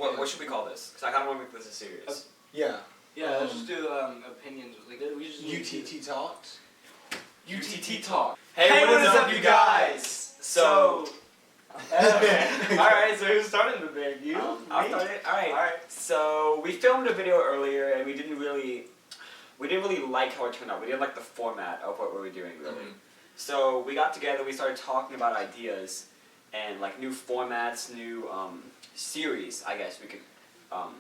What should we call this? Because I kind of want to make this a series. Yeah. Yeah, let's just do opinions. Like we just UTT Talks. UTT Talks. Hey, what is up, you guys? So. Alright, so who's starting the big? You? I'll start it. Alright. So we filmed a video earlier, and we didn't really like how it turned out. We didn't like the format of what we were doing, really. Mm-hmm. So we got together, we started talking about ideas and like new formats, new series, I guess we could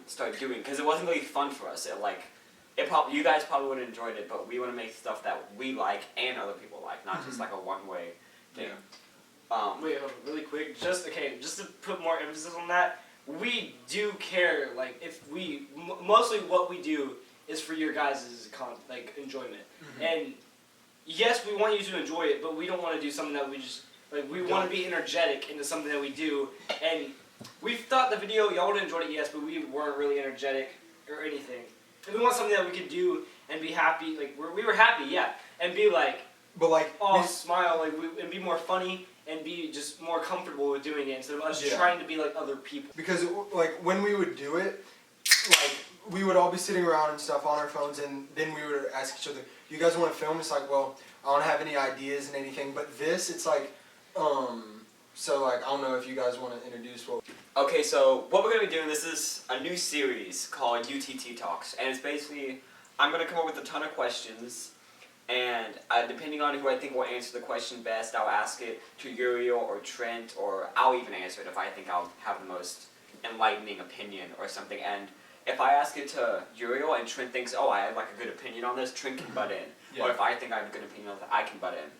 start doing, because it wasn't really fun for us. You guys probably would have enjoyed it, but we want to make stuff that we like and other people like, not just like a one-way thing. Wait, hold on, really quick. Just to put more emphasis on that, we do care. Like, if we mostly what we do is for your guys' enjoyment. Mm-hmm. And yes, we want you to enjoy it, but we don't want to do something that we just we want to be energetic into something that we do. And we thought the video y'all would have enjoyed it, yes, but we weren't really energetic or anything. And we want something that we could do and be happy. Like we were happy, yeah, and be smile, and be more funny. And be just more comfortable with doing it instead of us trying to be like other people. Because when we would do it, we would all be sitting around and stuff on our phones, and then we would ask each other, "You guys want to film?" It's like, well, I don't have any ideas and anything. But this, it's I don't know if you guys want to introduce what. Okay, so what we're gonna be doing. This is a new series called UTT Talks, and it's basically I'm gonna come up with a ton of questions. And depending on who I think will answer the question best, I'll ask it to Uriel or Trent, or I'll even answer it if I think I'll have the most enlightening opinion or something. And if I ask it to Uriel and Trent thinks, oh, I have like a good opinion on this, Trent can butt in. Yeah. Or if I think I have a good opinion on it, I can butt in.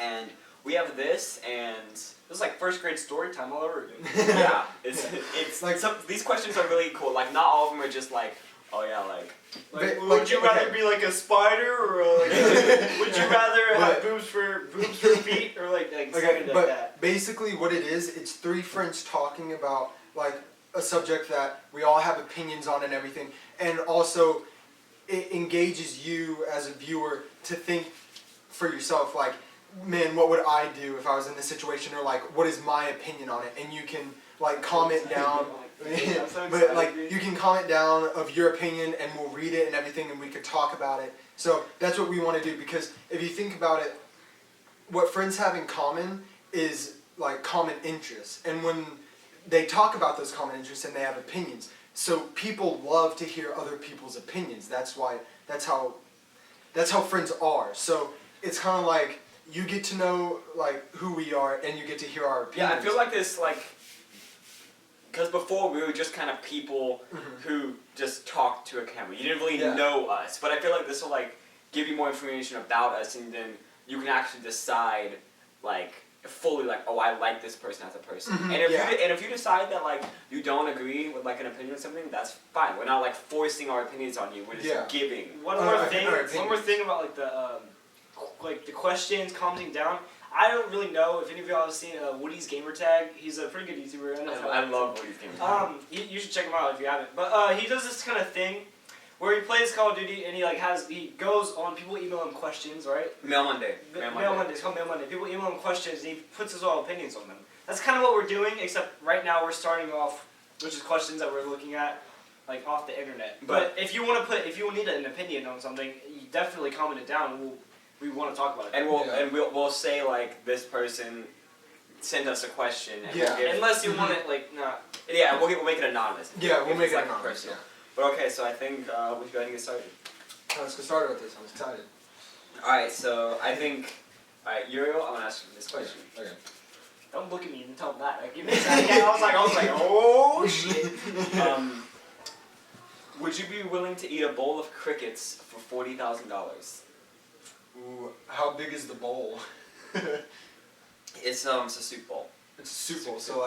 And we have this, and this is like first grade story time all over again. Yeah, it's like these questions are really cool. Like not all of them are just like, oh yeah, would you rather be like a spider, or would you rather have boobs for feet, or something like that? Basically what it is, it's three friends talking about like a subject that we all have opinions on and everything, and also it engages you as a viewer to think for yourself, like, man, what would I do if I was in this situation, or like, what is my opinion on it? And you can like comment down. But you can comment down of your opinion, and we'll read it and everything, and we could talk about it. So that's what we want to do, because if you think about it, what friends have in common is like common interests, and when they talk about those common interests and they have opinions, so people love to hear other people's opinions. That's how friends are. So it's kind of like you get to know like who we are, and you get to hear our opinions. Yeah, I feel like this because before we were just kind of people who just talked to a camera. You didn't really know us. But I feel like this will give you more information about us, and then you can actually decide fully oh, I like this person as a person. And if you decide that you don't agree with an opinion or something, that's fine. We're not forcing our opinions on you. We're just giving. One more thing about the questions, commenting down. I don't really know if any of y'all have seen Woody's Gamer Tag. He's a pretty good YouTuber. I love Woody's Gamer Tag. You should check him out if you haven't. But he does this kind of thing where he plays Call of Duty, and he goes on, people email him questions, right? Mail Monday. It's called Mail Monday. People email him questions, and he puts his own opinions on them. That's kind of what we're doing, except right now we're starting off, which is questions that we're looking at off the internet. But if you need an opinion on something, you definitely comment it down. We want to talk about it. And we'll say this person sent us a question. And unless you want it not. Yeah, we'll make it anonymous. Yeah, we'll make it anonymous. Yeah. But okay, so I think we should go ahead and get started. Let's get started with this. I'm excited. Alright, so I think Uriel, I'm gonna ask you this question. Okay. Don't look at me and tell him that. Give me a second. I was like, oh shit. Would you be willing to eat a bowl of crickets for $40,000? Ooh, how big is the bowl? It's a soup bowl. It's a soup bowl, so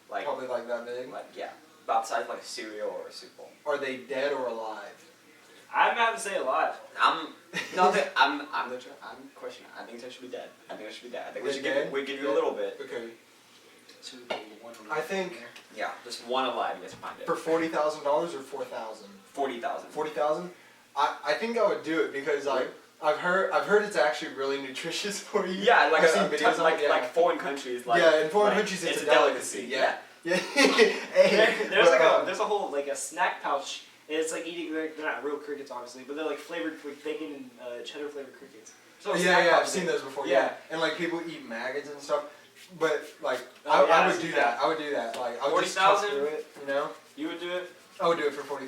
probably that big? About the size of a cereal or a soup bowl. Are they dead or alive? I'm gonna have to say alive. I'm questioning. I think they should be dead. I think we give you a little bit. Okay. I think just one alive. You guys find it. For $40,000 or 4,000? 40,000. 40,000? I think I would do it because I've heard it's actually really nutritious for you. Yeah, I've seen videos like foreign countries. In foreign countries it's a delicacy. Yeah. There's there's a whole like a snack pouch. And it's like eating. They're not real crickets, obviously, but they're like flavored with bacon and cheddar flavored crickets. So I've seen those before. Yeah, and like people eat maggots and stuff. But like I would do that. I would do that. Like I would just cut through it. You know. You would do it. I would do it for $40,000.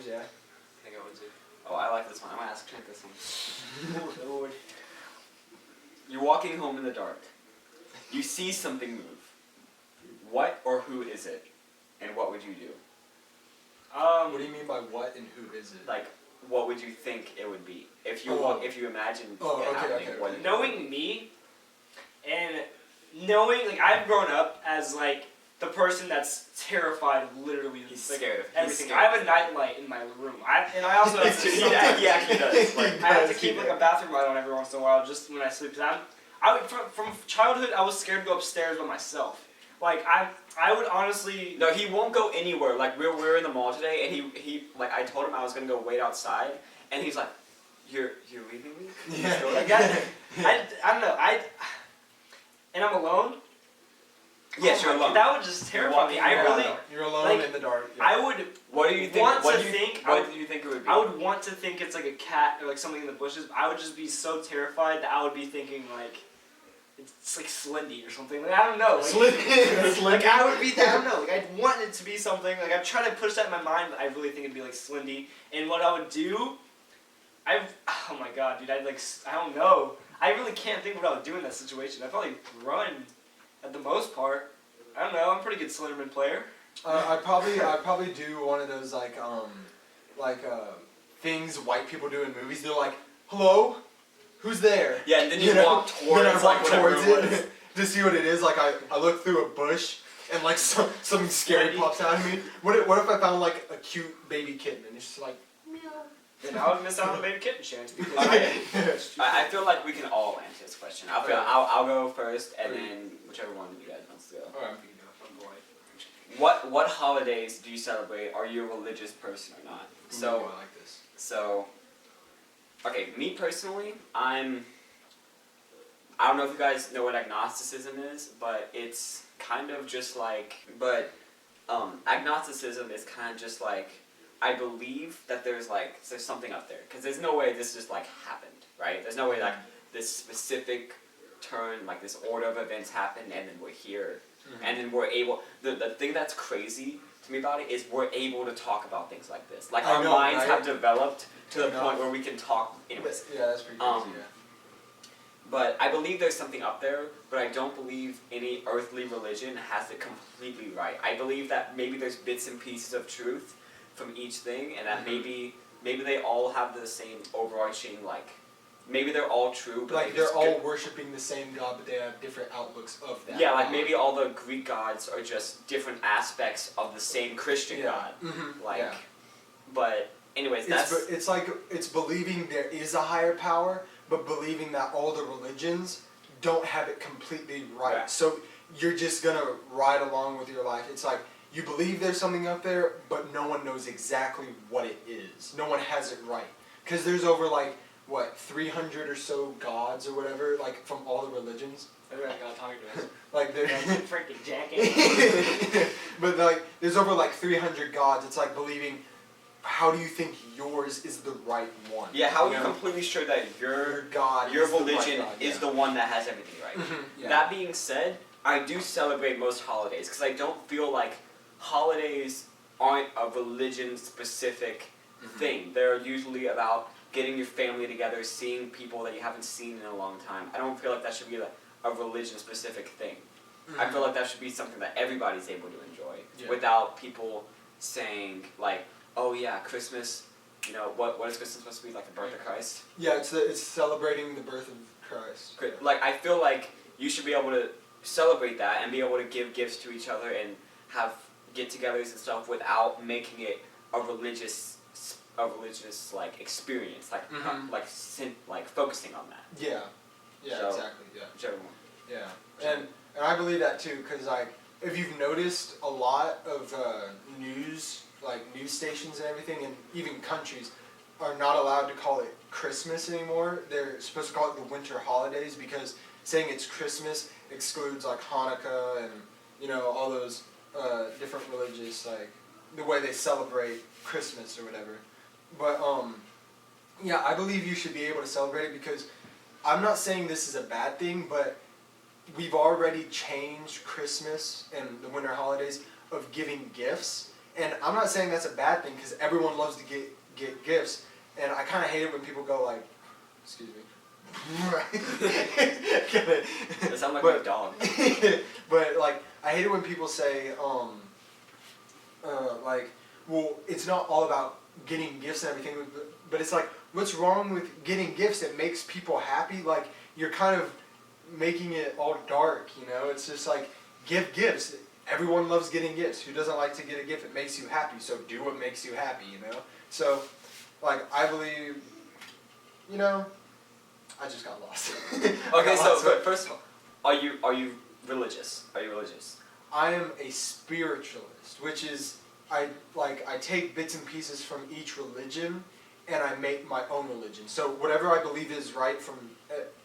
Yeah. I think I would too. Oh, I like this one. I'm gonna ask Trent this one. Oh, Lord. You're walking home in the dark. You see something move. What or who is it? And what would you do? What do you mean by what and who is it? Like, what would you think it would be if you if you imagine it happening? What Knowing me, and knowing like I've grown up as like the person that's terrified of literally He's like, scared of everything. scared. I have a nightlight in my room. I also have to he actually does. Like, I have to keep like a bathroom light on every once in a while just when I sleep. Cause from childhood I was scared to go upstairs by myself. Like I would honestly. No, he won't go anywhere. Like we were in the mall today, and he like I told him I was gonna go wait outside, and he's like, "You're leaving me?" Yeah. Like I don't know. And I'm alone. Yes, Oh you're my alone. God, that would just terrify me. You're alone like, in the dark. Yeah. I would. What do you think? Want What to do you think? What do you think it would be? I would want to think it's like a cat or like something in the bushes. But I would just be so terrified that I would be thinking like it's like Slendy or something. Like I don't know. Like, like I would be. I don't know. Like I'd want it to be something. Like I'm trying to push that in my mind, but I really think it'd be like Slendy. And what I would do, oh my God, dude. I don't know. I really can't think what I would do in that situation. I'd probably run, at the most part. I don't know. I'm a pretty good Slenderman player. I'd probably do one of those things white people do in movies. They're like, "Hello, who's there?" Yeah, and then you know? walk towards then I walk whatever towards it was. it to see what it is. Like I look through a bush and like something scary pops out of me. What if I found like a cute baby kitten and it's just like meow? Then I would miss out on the baby kitten chance. Because I feel like we can all answer this question. I'll go first, and then whichever one of you guys wants to go. Alright. What holidays do you celebrate? Are you a religious person or not? I like this. So, okay, me personally, I don't know if you guys know what agnosticism is, but it's kind of just like, agnosticism is kind of just like, I believe that there's something up there, because there's no way this just like happened, right? There's no way like this specific turn, like this order of events happened, and then we're here, and then we're able. The thing that's crazy to me about it is we're able to talk about things like this. Like our minds have developed to the point where we can talk. Anyways, Yeah, that's pretty crazy. but I believe there's something up there, but I don't believe any earthly religion has it completely right. I believe that maybe there's bits and pieces of truth from each thing, and that maybe they all have the same overarching, like, maybe they're all true, but like they're all worshiping the same God, but they have different outlooks of that. Yeah, like maybe all the Greek gods are just different aspects of the same Christian God. Mm-hmm. Like, yeah. But anyways, it's believing there is a higher power, but believing that all the religions don't have it completely right. Yeah. So you're just gonna ride along with your life. It's like you believe there's something up there, but no one knows exactly what it is. No one has it right, because there's over 300 or so gods or whatever, like from all the religions. God talking to us. Like they're freaking jackass. but like there's over 300 gods. It's like believing. How do you think yours is the right one? Yeah, how are you completely sure that your God, your is the right religion God, is the one that has everything right? Yeah. That being said, I do celebrate most holidays because I don't feel like holidays aren't a religion-specific thing. They're usually about getting your family together, seeing people that you haven't seen in a long time. I don't feel like that should be a religion-specific thing. I feel like that should be something that everybody's able to enjoy without people saying like, "Oh yeah, Christmas. You know what is Christmas supposed to be, like the birth of Christ?" Yeah, it's celebrating the birth of Christ. Like I feel like you should be able to celebrate that and be able to give gifts to each other and have get-togethers and stuff without making it a religious like experience, like focusing on that. Yeah, So, exactly. Yeah, whichever one. yeah, and I believe that too, because if you've noticed, a lot of news stations and everything, and even countries, are not allowed to call it Christmas anymore. They're supposed to call it the winter holidays, because saying it's Christmas excludes Hanukkah and all those different religious the way they celebrate Christmas or whatever. But yeah, I believe you should be able to celebrate it because I'm not saying this is a bad thing, but we've already changed Christmas and the winter holidays of giving gifts, and I'm not saying that's a bad thing because everyone loves to get gifts, and I kind of hate it when people go like, excuse me. That sounds like my dog. But like, I hate it when people say, like, well, it's not all about getting gifts and everything, but it's like, what's wrong with getting gifts? It makes people happy. Like, you're kind of making it all dark, you know? It's just like, give gifts. Everyone loves getting gifts. Who doesn't like to get a gift? It makes you happy, so do what makes you happy, you know? So, like, I believe, you know, I just got lost. Okay, but first of all, are you religious? Are you religious? I am a spiritualist, which is I take bits and pieces from each religion and I make my own religion. So whatever I believe is right from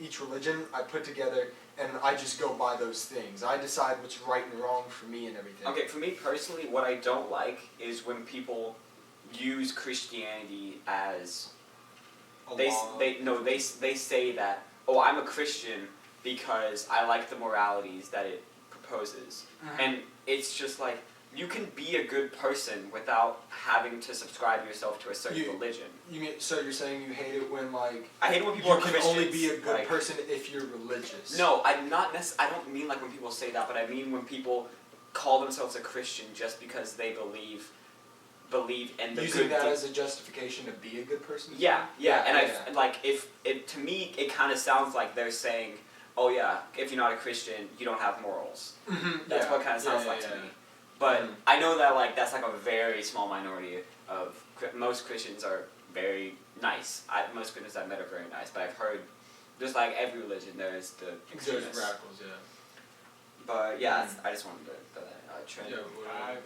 each religion, I put together and I just go by those things. I decide what's right and wrong for me and everything. Okay, for me personally, what I don't like is when people use Christianity as they say that, oh, I'm a Christian because I like the moralities that it proposes. Mm-hmm. And it's just like, you can be a good person without having to subscribe yourself to a certain religion. So you're saying you hate it when, like, I hate it when people you are can Christians, only be a good like, person if you're religious. No, I'm not I don't mean like when people say that, but I mean when people call themselves a Christian just because they believe in the Using good that as a justification to be a good person? Yeah, and like, if it, to me, it kind of sounds like they're saying, oh yeah, if you're not a Christian, you don't have morals. Mm-hmm. That's what it kind of sounds like to me. But I know that, like, that's like a very small minority of, most Christians are very nice. Most Christians I've met are very nice, but I've heard, just like every religion, there's the extremists. There's radicals, yeah. But yeah, I just wanted to throw that trend. Yeah,